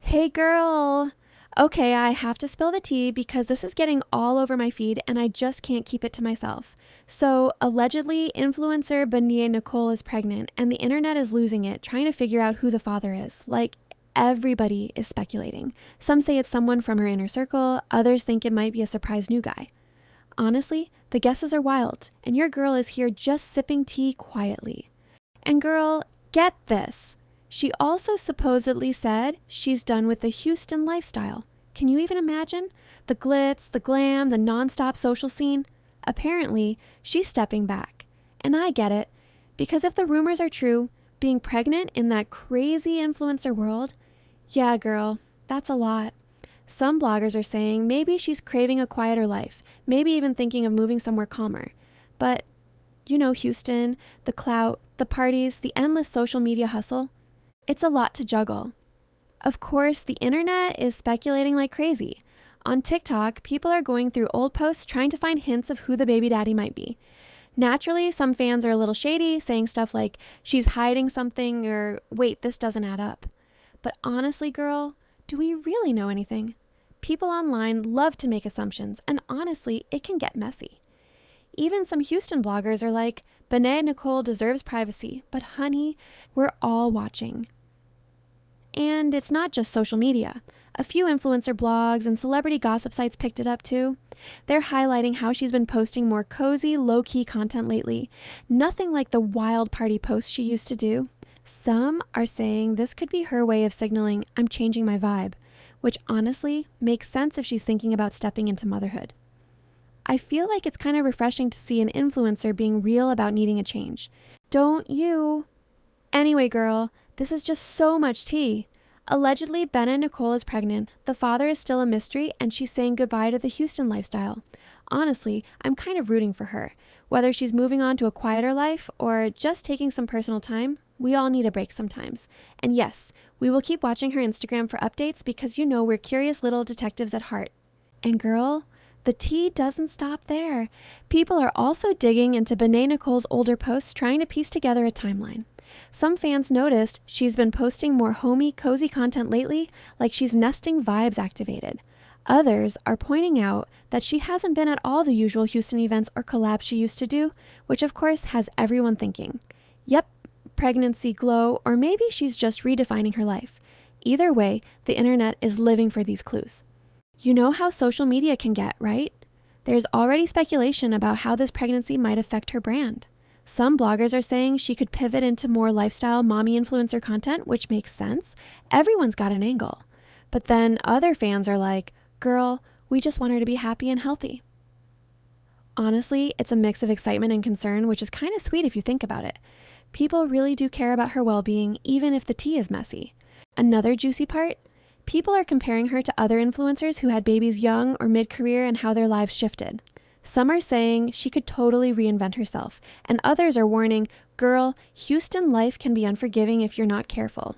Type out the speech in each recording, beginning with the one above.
Hey girl! Okay, I have to spill the tea because this is getting all over my feed and I just can't keep it to myself. So, allegedly, influencer Benet Nicole is pregnant and the internet is losing it trying to figure out who the father is. Like, everybody is speculating. Some say it's someone from her inner circle, others think it might be a surprise new guy. Honestly, the guesses are wild, and your girl is here just sipping tea quietly. And girl, get this. She also supposedly said she's done with the Houston lifestyle. Can you even imagine? The glitz, the glam, the nonstop social scene? Apparently, she's stepping back. And I get it, because if the rumors are true, being pregnant in that crazy influencer world, yeah, girl, that's a lot. Some bloggers are saying maybe she's craving a quieter life, maybe even thinking of moving somewhere calmer. But, Houston, the clout, the parties, the endless social media hustle, it's a lot to juggle. Of course, the internet is speculating like crazy. On TikTok, people are going through old posts trying to find hints of who the baby daddy might be. Naturally, some fans are a little shady, saying stuff like, she's hiding something, or wait, this doesn't add up. But honestly, girl, do we really know anything? People online love to make assumptions, and honestly, it can get messy. Even some Houston bloggers are like, Benet Nicole deserves privacy, but honey, we're all watching. And it's not just social media. A few influencer blogs and celebrity gossip sites picked it up too. They're highlighting how she's been posting more cozy, low-key content lately. Nothing like the wild party posts she used to do. Some are saying this could be her way of signaling, I'm changing my vibe, which honestly makes sense if she's thinking about stepping into motherhood. I feel like it's kind of refreshing to see an influencer being real about needing a change. Don't you? Anyway, girl, this is just so much tea. Allegedly, Benet Nicole is pregnant. The father is still a mystery, and she's saying goodbye to the Houston lifestyle. Honestly, I'm kind of rooting for her. Whether she's moving on to a quieter life or just taking some personal time, we all need a break sometimes. And yes, we will keep watching her Instagram for updates because we're curious little detectives at heart. And girl, the tea doesn't stop there. People are also digging into Benet Nicole's older posts trying to piece together a timeline. Some fans noticed she's been posting more homey, cozy content lately, like she's nesting vibes activated. Others are pointing out that she hasn't been at all the usual Houston events or collabs she used to do, which of course has everyone thinking, yep, pregnancy glow, or maybe she's just redefining her life. Either way, the internet is living for these clues. You know how social media can get, right? There's already speculation about how this pregnancy might affect her brand. Some bloggers are saying she could pivot into more lifestyle mommy influencer content, which makes sense. Everyone's got an angle. But then other fans are like, girl, we just want her to be happy and healthy. Honestly, it's a mix of excitement and concern, which is kind of sweet if you think about it. People really do care about her well-being, even if the tea is messy. Another juicy part? People are comparing her to other influencers who had babies young or mid-career and how their lives shifted. Some are saying she could totally reinvent herself, and others are warning, girl, Houston life can be unforgiving if you're not careful.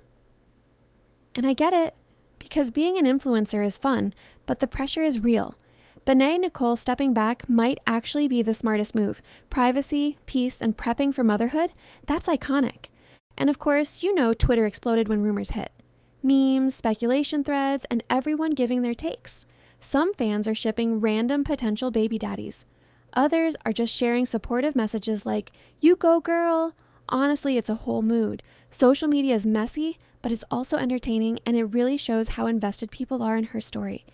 And I get it, because being an influencer is fun, but the pressure is real. Benet Nicole stepping back might actually be the smartest move. Privacy, peace, and prepping for motherhood, that's iconic. And of course, Twitter exploded when rumors hit. Memes, speculation threads, and everyone giving their takes. Some fans are shipping random potential baby daddies. Others are just sharing supportive messages like, you go girl. Honestly, it's a whole mood. Social media is messy, but it's also entertaining, and it really shows how invested people are in her story.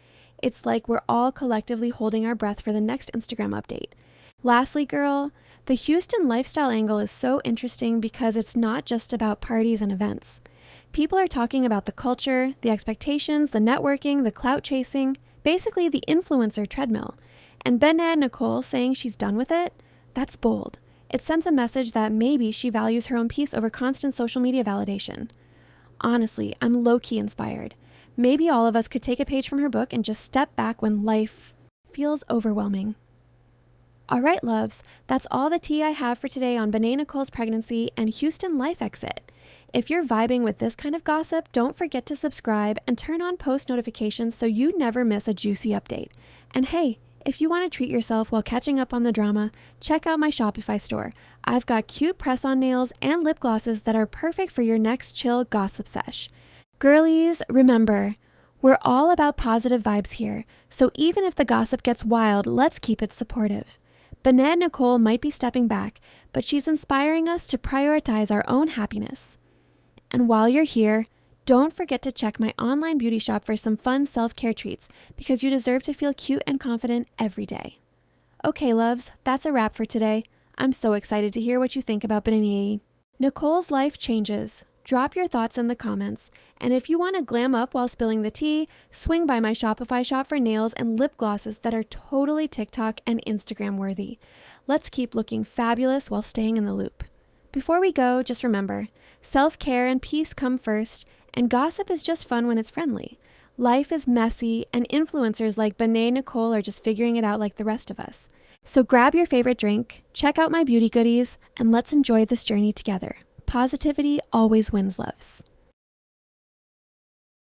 It's like we're all collectively holding our breath for the next Instagram update. Lastly, girl, the Houston lifestyle angle is so interesting because it's not just about parties and events. People are talking about the culture, the expectations, the networking, the clout chasing, basically the influencer treadmill. And Benet Nicole saying she's done with it? That's bold. It sends a message that maybe she values her own peace over constant social media validation. Honestly, I'm low-key inspired. Maybe all of us could take a page from her book and just step back when life feels overwhelming. All right, loves, that's all the tea I have for today on Benet Nicole's pregnancy and Houston life exit. If you're vibing with this kind of gossip, don't forget to subscribe and turn on post notifications so you never miss a juicy update. And hey, if you want to treat yourself while catching up on the drama, check out my Shopify store. I've got cute press-on nails and lip glosses that are perfect for your next chill gossip sesh. Girlies, remember, We're all about positive vibes here, so even if the gossip gets wild, let's keep it supportive. Benet and Nicole might be stepping back, but she's inspiring us to prioritize our own happiness. And while you're here, don't forget to check my online beauty shop for some fun self-care treats because you deserve to feel cute and confident every day. Okay, loves, that's a wrap for today. I'm so excited to hear what you think about Benet. Nicole's life changes. Drop your thoughts in the comments. And if you want to glam up while spilling the tea, swing by my Shopify shop for nails and lip glosses that are totally TikTok and Instagram worthy. Let's keep looking fabulous while staying in the loop. Before we go, just remember, self-care and peace come first, and gossip is just fun when it's friendly. Life is messy, and influencers like Benet and Nicole are just figuring it out like the rest of us. So grab your favorite drink, check out my beauty goodies, and let's enjoy this journey together. Positivity always wins, loves.